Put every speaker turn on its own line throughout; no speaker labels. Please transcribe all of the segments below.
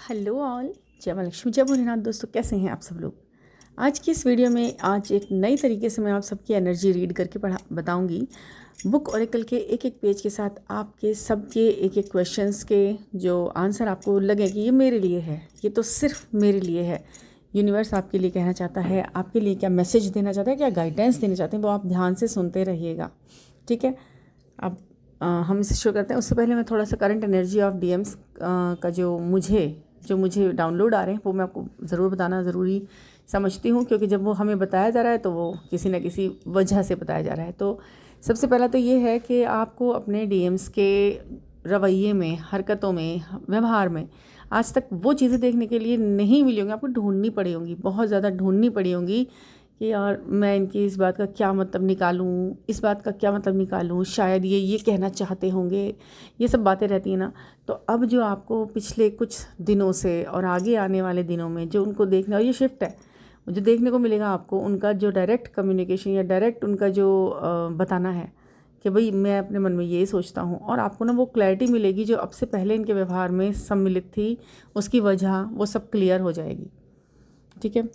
Hello all, जय मां लक्ष्मी, जय भोलेनाथ। दोस्तों, कैसे हैं आप सब लोग। आज की इस वीडियो में आज एक नई तरीके से मैं आप सबकी एनर्जी रीड करके बताऊंगी। बुक ओरेकल के एक एक पेज के साथ आपके सबके एक एक क्वेश्चंस के जो आंसर आपको लगे कि ये मेरे लिए है, ये तो सिर्फ मेरे लिए है। यूनिवर्स आपके लिए कहना चाहता है, आपके लिए क्या मैसेज देना चाहता है, क्या गाइडेंस देना चाहते हैं, वो आप ध्यान से सुनते रहिएगा। ठीक है, अब हम इसे शुरू करते हैं। उससे पहले मैं थोड़ा सा करंट एनर्जी ऑफ डीएम्स का जो मुझे डाउनलोड आ रहे हैं वो मैं आपको ज़रूर बताना ज़रूरी समझती हूँ, क्योंकि जब वो हमें बताया जा रहा है तो वो किसी न किसी वजह से बताया जा रहा है। तो सबसे पहला तो ये है कि आपको अपने डीएम्स के रवैये में, हरकतों में, व्यवहार में आज तक वो चीज़ें देखने के लिए नहीं मिली होंगी, आपको ढूंढनी पड़ी होंगी, बहुत ज़्यादा ढूंढनी पड़ी होंगी कि यार मैं इनकी इस बात का क्या मतलब निकालूं, इस बात का क्या मतलब निकालूं, शायद ये कहना चाहते होंगे। ये सब बातें रहती हैं ना। तो अब जो आपको पिछले कुछ दिनों से और आगे आने वाले दिनों में जो उनको देखना, और ये शिफ्ट है, जो देखने को मिलेगा आपको, उनका जो डायरेक्ट कम्युनिकेशन या डायरेक्ट उनका जो बताना है कि भाई मैं अपने मन में ये सोचता हूँ, और आपको ना वो क्लैरिटी मिलेगी जो अब से पहले इनके व्यवहार में सम्मिलित थी, उसकी वजह वो सब क्लियर हो जाएगी। ठीक है,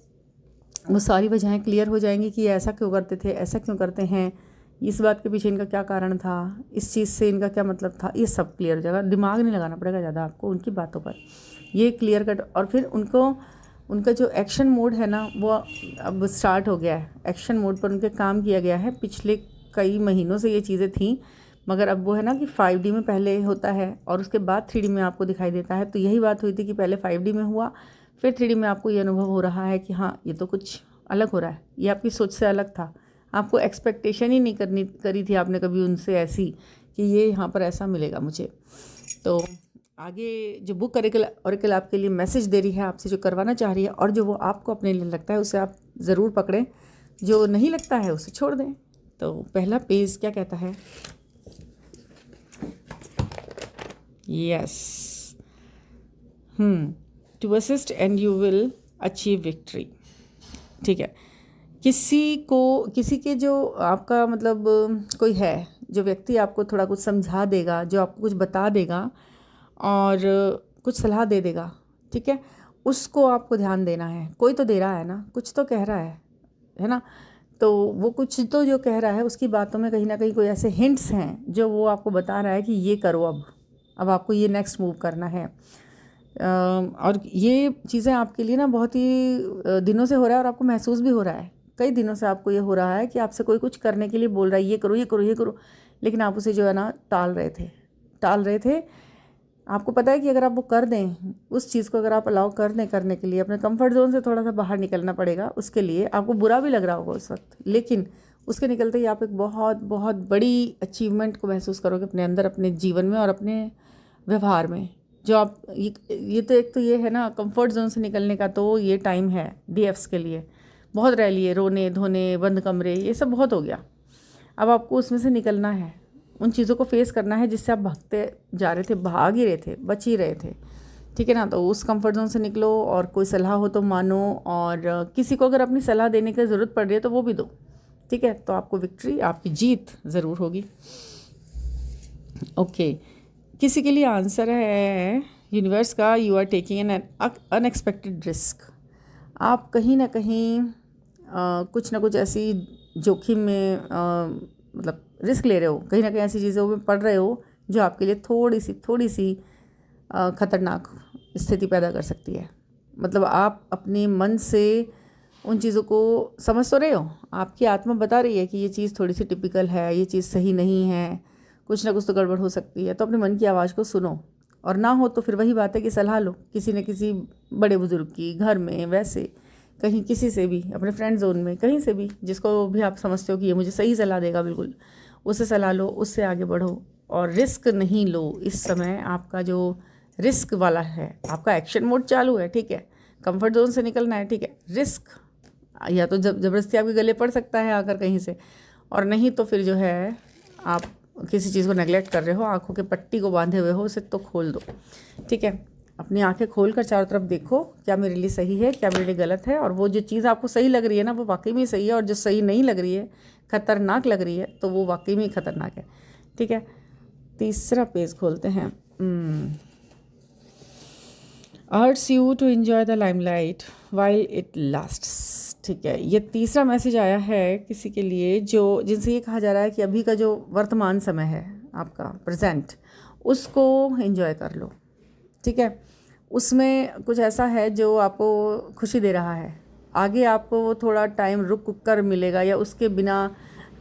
वो सारी वजहें क्लियर हो जाएंगी कि ये ऐसा क्यों करते थे, ऐसा क्यों करते हैं, इस बात के पीछे इनका क्या कारण था, इस चीज़ से इनका क्या मतलब था, ये सब क्लियर हो जाएगा। दिमाग नहीं लगाना पड़ेगा ज़्यादा आपको उनकी बातों पर, ये क्लियर कट। और फिर उनका जो एक्शन मोड है ना, वो अब स्टार्ट हो गया है। एक्शन मोड पर उनके काम किया गया है। पिछले कई महीनों से ये चीज़ें थीं, मगर अब वो है ना कि 5D में पहले होता है और उसके बाद 3D में आपको दिखाई देता है। तो यही बात हुई थी कि पहले 5D में हुआ, फिर 3D में आपको ये अनुभव हो रहा है कि हाँ, ये तो कुछ अलग हो रहा है, ये आपकी सोच से अलग था। आपको एक्सपेक्टेशन ही नहीं करी थी आपने कभी उनसे ऐसी कि ये यहाँ पर ऐसा मिलेगा मुझे। तो आगे जो बुक ओरेकल आपके लिए मैसेज दे रही है, आपसे जो करवाना चाह रही है, और जो वो आपको अपने लिए लगता है उसे आप ज़रूर पकड़ें, जो नहीं लगता है उसे छोड़ दें। तो पहला पेज क्या कहता है? Yes, to assist and you will achieve victory. ठीक है, किसी के जो आपका मतलब कोई है, जो व्यक्ति आपको थोड़ा कुछ समझा देगा, जो आपको कुछ बता देगा और कुछ सलाह दे देगा, ठीक है, उसको आपको ध्यान देना है। कोई तो दे रहा है ना, कुछ तो कह रहा है ना। तो वो कुछ तो जो कह रहा है उसकी बातों में कहीं ना कहीं कोई ऐसे हिंट्स हैं जो वो आपको बता रहा है कि ये करो, अब आपको ये नेक्स्ट मूव करना है। और ये चीज़ें आपके लिए ना बहुत ही दिनों से हो रहा है, और आपको महसूस भी हो रहा है। कई दिनों से आपको ये हो रहा है कि आपसे कोई कुछ करने के लिए बोल रहा है, ये करो ये करो ये करो, लेकिन आप उसे जो है ना टाल रहे थे। आपको पता है कि अगर आप वो कर दें, उस चीज़ को अगर आप अलाउ कर दें करने के लिए, अपने कंफर्ट जोन से थोड़ा सा बाहर निकलना पड़ेगा। उसके लिए आपको बुरा भी लग रहा होगा उस वक्त, लेकिन उसके निकलते ही आप एक बहुत बहुत बड़ी अचीवमेंट को महसूस करोगे अपने अंदर, अपने जीवन में और अपने व्यवहार में। जो आप ये तो एक तो ये है ना, कंफर्ट जोन से निकलने का तो ये टाइम है डीएफ्स के लिए। बहुत रह लिए रोने धोने, बंद कमरे, ये सब बहुत हो गया। अब आपको उसमें से निकलना है, उन चीज़ों को फेस करना है जिससे आप भागते जा रहे थे, भाग ही रहे थे, बच ही रहे थे। ठीक है ना। तो उस कंफर्ट जोन से निकलो, और कोई सलाह हो तो मानो, और किसी को अगर अपनी सलाह देने की ज़रूरत पड़ रही है तो वो भी दो। ठीक है, तो आपको विक्ट्री, आपकी जीत ज़रूर होगी। ओके, किसी के लिए आंसर है यूनिवर्स का, you are taking an unexpected risk. आप कहीं ना कहीं कुछ ना कुछ ऐसी जोखिम में मतलब रिस्क ले रहे हो, कहीं ना कहीं ऐसी चीज़ों में पड़ रहे हो जो आपके लिए थोड़ी सी ख़तरनाक स्थिति पैदा कर सकती है। मतलब आप अपने मन से उन चीज़ों को समझ तो रहे हो, आपकी आत्मा बता रही है कि ये चीज़ थोड़ी सी टिपिकल है, ये चीज़ सही नहीं है, कुछ ना कुछ तो गड़बड़ हो सकती है। तो अपने मन की आवाज़ को सुनो, और ना हो तो फिर वही बात है कि सलाह लो किसी न किसी बड़े बुजुर्ग की, घर में, वैसे कहीं किसी से भी, अपने फ्रेंड जोन में कहीं से भी, जिसको भी आप समझते हो कि ये मुझे सही सलाह देगा, बिल्कुल उससे सलाह लो, उससे आगे बढ़ो। और रिस्क नहीं लो इस समय। आपका जो रिस्क वाला है, आपका एक्शन मोड चालू है, ठीक है, कंफर्ट जोन से निकलना है, ठीक है। रिस्क या तो ज़बरदस्ती आपके गले पड़ सकता है आकर कहीं से, और नहीं तो फिर जो है आप किसी चीज़ को नेगलेक्ट कर रहे हो, आंखों के पट्टी को बांधे हुए हो, उसे तो खोल दो। ठीक है, अपनी आंखें खोल कर चारों तरफ देखो, क्या मेरे लिए सही है, क्या मेरे लिए गलत है। और वो जो चीज़ आपको सही लग रही है ना, वो वाकई में सही है, और जो सही नहीं लग रही है, खतरनाक लग रही है, तो वो वाकई में खतरनाक है। ठीक है, तीसरा पेज खोलते हैं। Urges you to enjoy the limelight while it lasts. ठीक है, ये तीसरा मैसेज आया है किसी के लिए जो जिनसे ये कहा जा रहा है कि अभी का जो वर्तमान समय है आपका प्रेजेंट, उसको एंजॉय कर लो। ठीक है, उसमें कुछ ऐसा है जो आपको खुशी दे रहा है। आगे आपको वो थोड़ा टाइम रुक कर मिलेगा या उसके बिना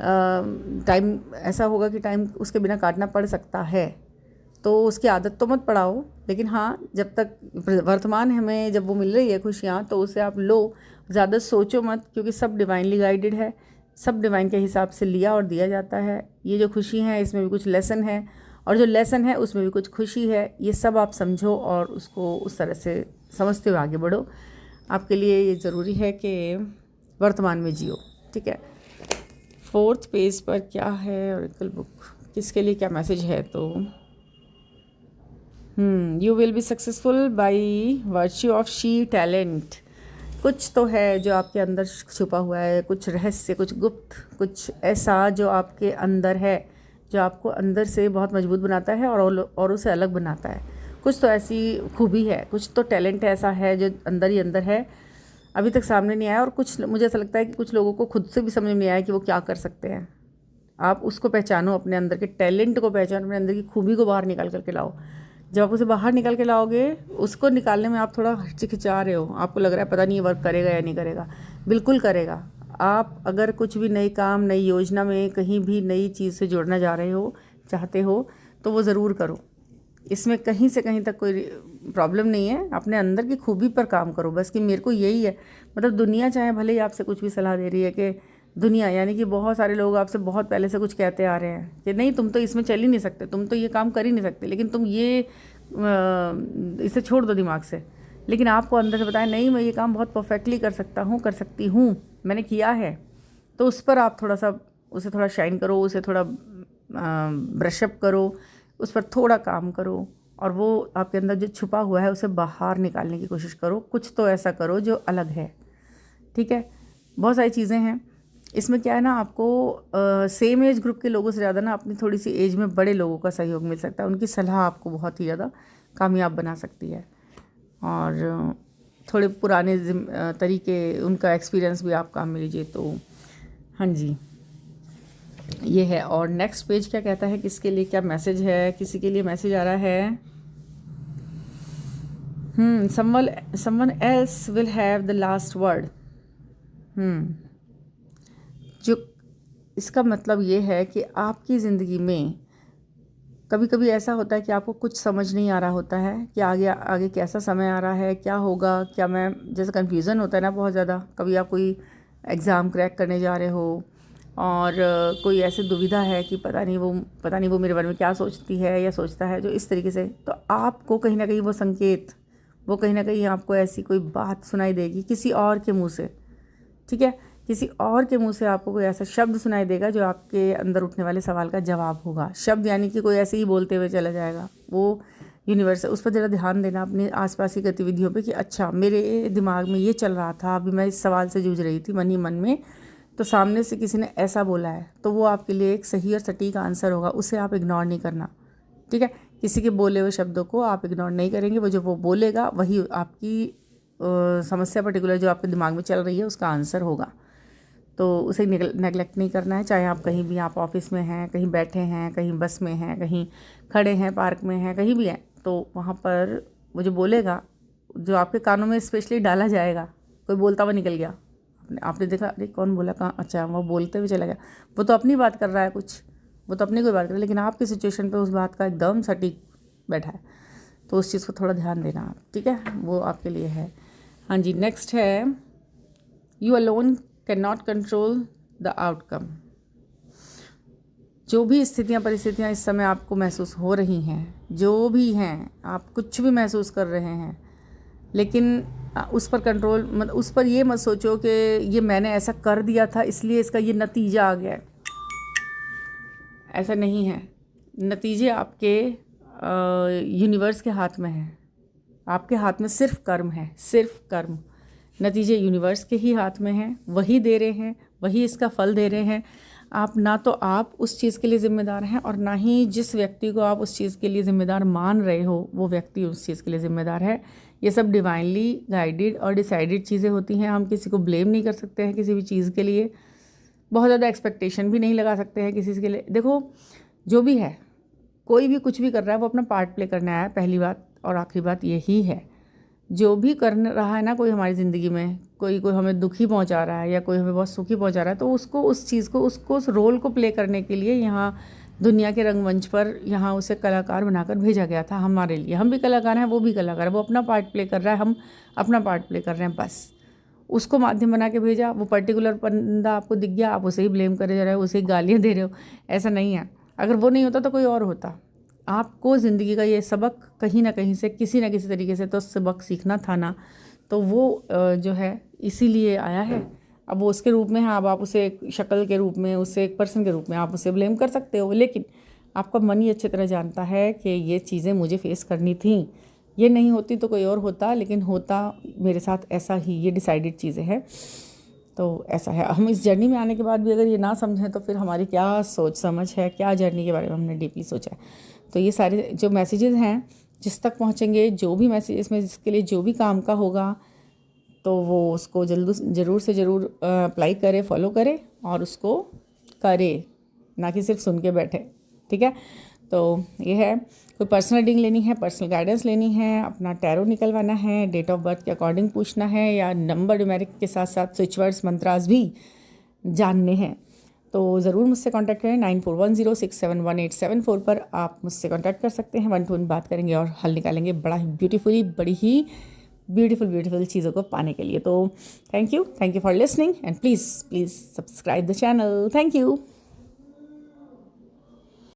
टाइम ऐसा होगा कि टाइम उसके बिना काटना पड़ सकता है, तो उसकी आदत तो मत पड़ाओ। लेकिन हाँ, जब तक वर्तमान हमें जब वो मिल रही है खुशियाँ, तो उसे आप लो, ज़्यादा सोचो मत, क्योंकि सब डिवाइनली गाइडेड है, सब डिवाइन के हिसाब से लिया और दिया जाता है। ये जो खुशी है इसमें भी कुछ लेसन है, और जो लेसन है उसमें भी कुछ खुशी है। ये सब आप समझो और उसको उस तरह से समझते हुए आगे बढ़ो। आपके लिए ये ज़रूरी है कि वर्तमान में जियो। ठीक है, 4th पेज पर क्या है ऑरेकल बुक, किसके लिए क्या मैसेज है? तो you will be successful by virtue of she talent. कुछ तो है जो आपके अंदर छुपा हुआ है, कुछ रहस्य, कुछ गुप्त, कुछ ऐसा जो आपके अंदर है, जो आपको अंदर से बहुत मजबूत बनाता है और उसे अलग बनाता है। कुछ तो ऐसी खूबी है, कुछ तो टैलेंट ऐसा है जो अंदर ही अंदर है, अभी तक सामने नहीं आया। और कुछ मुझे ऐसा लगता है कि कुछ लोगों को खुद से भी समझ में नहीं आया कि वो क्या कर सकते हैं। आप उसको पहचानो, अपने अंदर के टैलेंट को पहचानो, अपने अंदर की खूबी को बाहर निकाल करके लाओ। जब आप उसे बाहर निकाल के लाओगे, उसको निकालने में आप थोड़ा हिचकिचा रहे हो, आपको लग रहा है पता नहीं ये वर्क करेगा या नहीं करेगा। बिल्कुल करेगा। आप अगर कुछ भी नई काम, नई योजना में कहीं भी नई चीज़ से जुड़ना जा रहे हो, चाहते हो, तो वो ज़रूर करो। इसमें कहीं से कहीं तक कोई प्रॉब्लम नहीं है। अपने अंदर की खूबी पर काम करो बस, कि मेरे को यही है। मतलब दुनिया चाहे भले ही आपसे कुछ भी सलाह दे रही है, कि दुनिया यानी कि बहुत सारे लोग आपसे बहुत पहले से कुछ कहते आ रहे हैं कि नहीं तुम तो इसमें चल ही नहीं सकते, तुम तो ये काम कर ही नहीं सकते, लेकिन तुम ये इसे छोड़ दो दिमाग से। लेकिन आपको अंदर से बताया नहीं, मैं ये काम बहुत परफेक्टली कर सकता हूँ, कर सकती हूँ, मैंने किया है। तो उस पर आप थोड़ा सा उसे थोड़ा शाइन करो, उसे थोड़ा ब्रशअप करो, उस पर थोड़ा काम करो, और वो आपके अंदर जो छुपा हुआ है उसे बाहर निकालने की कोशिश करो। कुछ तो ऐसा करो जो अलग है। ठीक है, बहुत सारी चीज़ें हैं इसमें। क्या है ना, आपको सेम एज ग्रुप के लोगों से ज़्यादा ना अपनी थोड़ी सी एज में बड़े लोगों का सहयोग मिल सकता है। उनकी सलाह आपको बहुत ही ज़्यादा कामयाब बना सकती है, और थोड़े पुराने तरीके, उनका एक्सपीरियंस भी आप काम में लीजिए। तो हाँ जी, ये है। और नेक्स्ट पेज क्या कहता है, किसके लिए क्या मैसेज है? किसी के लिए मैसेज आ रहा है, someone else will have the last word। जो इसका मतलब ये है कि आपकी ज़िंदगी में कभी कभी ऐसा होता है कि आपको कुछ समझ नहीं आ रहा होता है कि आगे आगे कैसा समय आ रहा है, क्या होगा, क्या मैं, जैसे कन्फ्यूज़न होता है ना बहुत ज़्यादा। कभी आप कोई एग्ज़ाम क्रैक करने जा रहे हो और कोई ऐसी दुविधा है कि पता नहीं वो मेरे बारे में क्या सोचती है या सोचता है, जो इस तरीके से। तो आपको कहीं ना कहीं वो संकेत, वो कहीं ना कहीं आपको ऐसी कोई बात सुनाई देगी किसी और के मुंह से। ठीक है, किसी और के मुंह से आपको कोई ऐसा शब्द सुनाई देगा जो आपके अंदर उठने वाले सवाल का जवाब होगा। शब्द यानी कि कोई ऐसे ही बोलते हुए चला जाएगा, वो यूनिवर्स है। उस पर ज़रा ध्यान देना अपने आसपास की गतिविधियों पे कि अच्छा मेरे दिमाग में ये चल रहा था, अभी मैं इस सवाल से जूझ रही थी मन ही मन में, तो सामने से किसी ने ऐसा बोला है, तो वो आपके लिए एक सही और सटीक आंसर होगा। उसे आप इग्नोर नहीं करना। ठीक है, किसी के बोले हुए शब्दों को आप इग्नोर नहीं करेंगे। वो जो वो बोलेगा वही आपकी समस्या पर्टिकुलर जो आपके दिमाग में चल रही है उसका आंसर होगा। तो उसे नेगलेक्ट नहीं करना है। चाहे आप कहीं भी, आप ऑफिस में हैं, कहीं बैठे हैं, कहीं बस में हैं, कहीं खड़े हैं, पार्क में हैं, कहीं भी हैं, तो वहाँ पर वो जो बोलेगा, जो आपके कानों में स्पेशली डाला जाएगा, कोई बोलता हुआ निकल गया, आपने देखा अरे कौन बोला, कहाँ, अच्छा वो बोलते हुए चला गया, वो तो अपनी बात कर रहा है कुछ, वो तो अपनी कोई बात कर रहा है, लेकिन आपकी सिचुएशन पे उस बात का एकदम सटीक बैठा है। तो उस चीज़ को थोड़ा ध्यान देना आप। ठीक है, वो आपके लिए है। हाँ जी, नेक्स्ट है, you alone can not control the outcome. जो भी स्थितियाँ, परिस्थितियाँ इस समय आपको महसूस हो रही हैं, जो भी हैं, आप कुछ भी महसूस कर रहे हैं, लेकिन उस पर कंट्रोल मतलब उस पर ये मत सोचो कि ये मैंने ऐसा कर दिया था इसलिए इसका ये नतीजा आ गया है। ऐसा नहीं है। नतीजे आपके यूनिवर्स के हाथ में हैं। आपके हाथ में सिर्फ कर्म है, सिर्फ कर्म। नतीजे यूनिवर्स के ही हाथ में हैं, वही दे रहे हैं, वही इसका फल दे रहे हैं। आप ना तो आप उस चीज़ के लिए ज़िम्मेदार हैं, और ना ही जिस व्यक्ति को आप उस चीज़ के लिए ज़िम्मेदार मान रहे हो वो व्यक्ति उस चीज़ के लिए ज़िम्मेदार है। ये सब डिवाइनली गाइडेड और डिसाइडेड चीज़ें होती हैं। हम किसी को ब्लेम नहीं कर सकते हैं किसी भी चीज़ के लिए, बहुत ज़्यादा एक्सपेक्टेशन भी नहीं लगा सकते हैं किसी के लिए। देखो, जो भी है, कोई भी कुछ भी कर रहा है वो अपना पार्ट प्ले करने आया है, पहली बात। और आखिरी बात यही है, जो भी कर रहा है ना कोई हमारी ज़िंदगी में, कोई हमें दुखी पहुंचा रहा है या कोई हमें बहुत सुखी पहुंचा रहा है, तो उसको उस चीज़ को, उसको उस रोल को प्ले करने के लिए यहाँ दुनिया के रंगमंच पर यहाँ उसे कलाकार बनाकर भेजा गया था हमारे लिए। हम भी कलाकार हैं, वो भी कलाकार है, वो अपना पार्ट प्ले कर रहा है, हम अपना पार्ट प्ले कर रहे हैं, बस। उसको माध्यम बना के भेजा, वो पर्टिकुलर बंदा आपको दिख गया, आप उसे ही ब्लेम करे जा रहे हो, उसे ही गालियाँ दे रहे हो, ऐसा नहीं है। अगर वो नहीं होता तो कोई और होता। आपको ज़िंदगी का ये सबक कहीं ना कहीं से, किसी ना किसी तरीके से तो सबक सीखना था ना, तो वो जो है इसीलिए आया है। अब वो उसके रूप में है, अब आप उसे एक शक्ल के रूप में, उससे एक पर्सन के रूप में आप उसे ब्लेम कर सकते हो, लेकिन आपका मन ही अच्छी तरह जानता है कि ये चीज़ें मुझे फेस करनी थी। ये नहीं होती तो कोई और होता, लेकिन होता मेरे साथ ऐसा ही, ये डिसाइडेड चीज़ें हैं। तो ऐसा है, हम इस जर्नी में आने के बाद भी अगर ये ना समझें तो फिर हमारी क्या सोच समझ है, क्या जर्नी के बारे में हमने डीपली सोचा है। तो ये सारे जो मैसेजेस हैं जिस तक पहुँचेंगे, जो भी मैसेज इसमें जिसके लिए जो भी काम का होगा, तो वो उसको ज़रूर से ज़रूर अप्लाई करे, फॉलो करे और उसको करे, ना कि सिर्फ सुन के बैठे। ठीक है, तो ये है, कोई पर्सनल रीडिंग लेनी है, पर्सनल गाइडेंस लेनी है, अपना टैरो निकलवाना है, डेट ऑफ बर्थ के अकॉर्डिंग पूछना है, या नंबर न्यूमेरिक के साथ साथ स्विच वर्ड्स मंत्रास भी जानने हैं, तो ज़रूर मुझसे कांटेक्ट करें। 9410671874 पर आप मुझसे कांटेक्ट कर सकते हैं। 1 to 1 बात करेंगे और हल निकालेंगे बड़ी ही ब्यूटीफुल चीज़ों को पाने के लिए। तो thank you for listening and please subscribe the channel. Thank you.